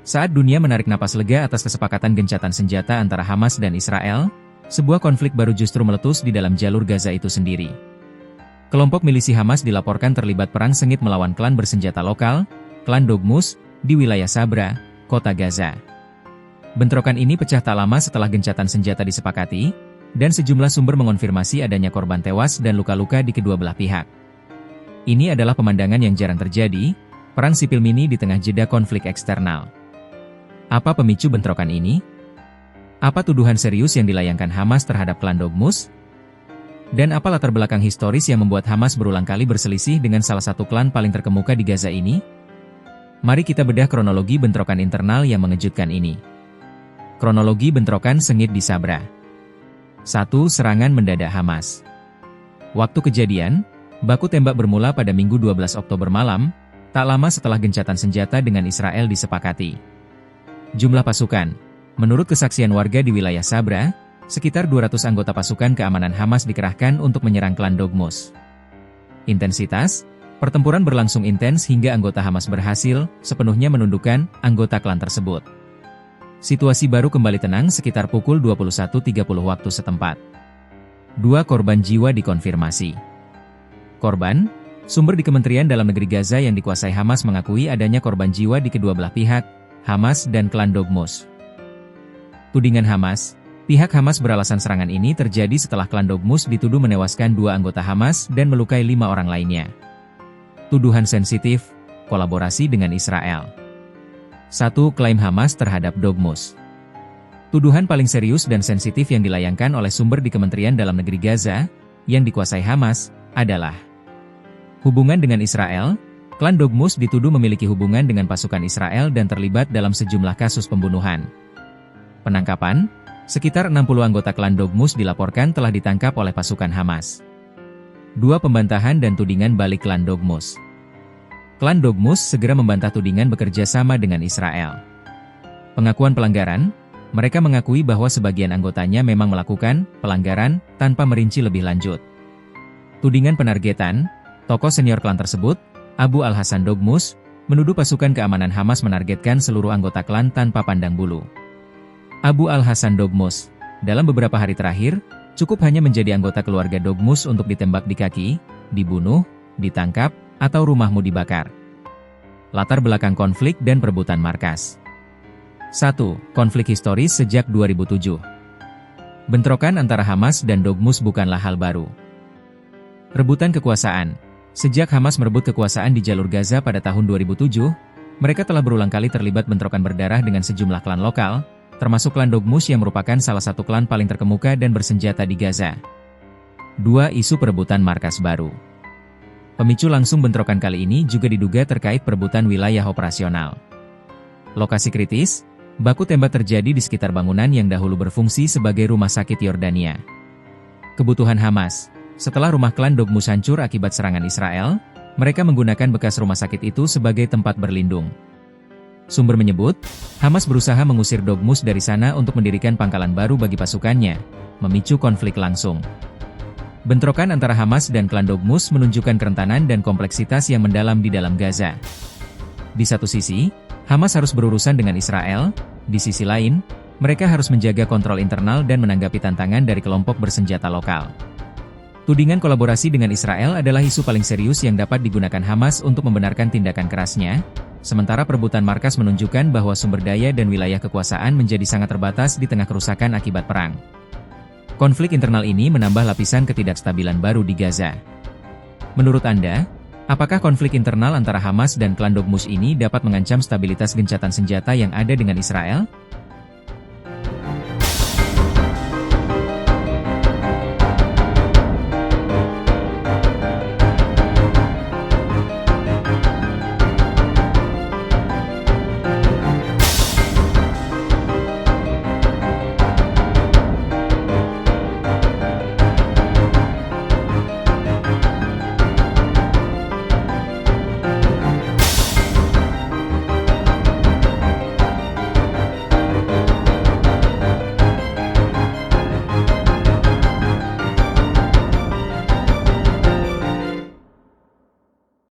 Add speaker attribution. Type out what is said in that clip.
Speaker 1: Saat dunia menarik napas lega atas kesepakatan gencatan senjata antara Hamas dan Israel, sebuah konflik baru justru meletus di dalam jalur Gaza itu sendiri. Kelompok milisi Hamas dilaporkan terlibat perang sengit melawan klan bersenjata lokal, klan Dogmus, di wilayah Sabra, kota Gaza. Bentrokan ini pecah tak lama setelah gencatan senjata disepakati, dan sejumlah sumber mengonfirmasi adanya korban tewas dan luka-luka di kedua belah pihak. Ini adalah pemandangan yang jarang terjadi, perang sipil mini di tengah jeda konflik eksternal. Apa pemicu bentrokan ini? Apa tuduhan serius yang dilayangkan Hamas terhadap klan Dogmus? Dan apa latar belakang historis yang membuat Hamas berulang kali berselisih dengan salah satu klan paling terkemuka di Gaza ini? Mari kita bedah kronologi bentrokan internal yang mengejutkan ini. Kronologi bentrokan sengit di Sabra. 1. Serangan mendadak Hamas. Waktu kejadian, baku tembak bermula pada Minggu 12 Oktober malam, tak lama setelah gencatan senjata dengan Israel disepakati. Jumlah pasukan. Menurut kesaksian warga di wilayah Sabra, sekitar 200 anggota pasukan keamanan Hamas dikerahkan untuk menyerang klan Dogmus. Intensitas, pertempuran berlangsung intens hingga anggota Hamas berhasil sepenuhnya menundukkan anggota klan tersebut. Situasi baru kembali tenang sekitar pukul 21.30 waktu setempat. 2 korban jiwa dikonfirmasi. Korban, sumber di Kementerian Dalam Negeri Gaza yang dikuasai Hamas mengakui adanya korban jiwa di kedua belah pihak, Hamas dan klan Dogmus. Tudingan Hamas, pihak Hamas beralasan serangan ini terjadi setelah klan Dogmus dituduh menewaskan 2 anggota Hamas dan melukai 5 orang lainnya. Tuduhan sensitif, kolaborasi dengan Israel. 1. Klaim Hamas terhadap Dogmus. Tuduhan paling serius dan sensitif yang dilayangkan oleh sumber di Kementerian Dalam Negeri Gaza, yang dikuasai Hamas, adalah hubungan dengan Israel. Klan Dogmus dituduh memiliki hubungan dengan pasukan Israel dan terlibat dalam sejumlah kasus pembunuhan. Penangkapan, sekitar 60 anggota klan Dogmus dilaporkan telah ditangkap oleh pasukan Hamas. 2 Pembantahan dan tudingan balik klan Dogmus. Klan Dogmus segera membantah tudingan bekerja sama dengan Israel. Pengakuan pelanggaran, mereka mengakui bahwa sebagian anggotanya memang melakukan pelanggaran tanpa merinci lebih lanjut. Tudingan penargetan, tokoh senior klan tersebut, Abu Al-Hasan Dogmus, menuduh pasukan keamanan Hamas menargetkan seluruh anggota klan tanpa pandang bulu. Abu Al-Hasan Dogmus, dalam beberapa hari terakhir, cukup hanya menjadi anggota keluarga Dogmus untuk ditembak di kaki, dibunuh, ditangkap, atau rumahmu dibakar. Latar belakang konflik dan perebutan markas. 1. Konflik historis sejak 2007. Bentrokan antara Hamas dan Dogmus bukanlah hal baru. Rebutan kekuasaan. Sejak Hamas merebut kekuasaan di jalur Gaza pada tahun 2007, mereka telah berulang kali terlibat bentrokan berdarah dengan sejumlah klan lokal, termasuk klan Dogmus yang merupakan salah satu klan paling terkemuka dan bersenjata di Gaza. 2. Isu perebutan markas baru. Pemicu langsung bentrokan kali ini juga diduga terkait perebutan wilayah operasional. Lokasi kritis, baku tembak terjadi di sekitar bangunan yang dahulu berfungsi sebagai rumah sakit Yordania. Kebutuhan Hamas. Setelah rumah klan Dogmus hancur akibat serangan Israel, mereka menggunakan bekas rumah sakit itu sebagai tempat berlindung. Sumber menyebut, Hamas berusaha mengusir Dogmus dari sana untuk mendirikan pangkalan baru bagi pasukannya, memicu konflik langsung. Bentrokan antara Hamas dan klan Dogmus menunjukkan kerentanan dan kompleksitas yang mendalam di dalam Gaza. Di satu sisi, Hamas harus berurusan dengan Israel, di sisi lain, mereka harus menjaga kontrol internal dan menanggapi tantangan dari kelompok bersenjata lokal. Tudingan kolaborasi dengan Israel adalah isu paling serius yang dapat digunakan Hamas untuk membenarkan tindakan kerasnya, sementara perebutan markas menunjukkan bahwa sumber daya dan wilayah kekuasaan menjadi sangat terbatas di tengah kerusakan akibat perang. Konflik internal ini menambah lapisan ketidakstabilan baru di Gaza. Menurut Anda, apakah konflik internal antara Hamas dan klan Dogmus ini dapat mengancam stabilitas gencatan senjata yang ada dengan Israel?